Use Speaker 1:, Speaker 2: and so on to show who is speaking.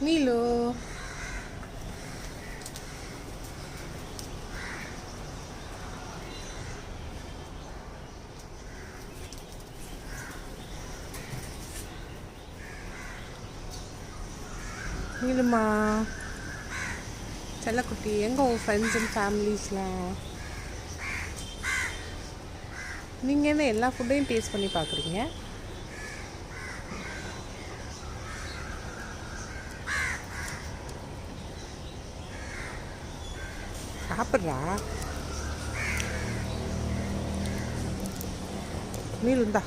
Speaker 1: நீலு நீலுமா செல்லக்குட்டி எங்கே உங்கள் ஃப்ரெண்ட்ஸ் அண்ட் ஃபேமிலிஸ்லாம்? நீங்கள் என்ன எல்லா ஃபுட்டையும் டேஸ்ட் பண்ணி பார்க்குறீங்க? சாப்பிட்றா நீலு இந்தா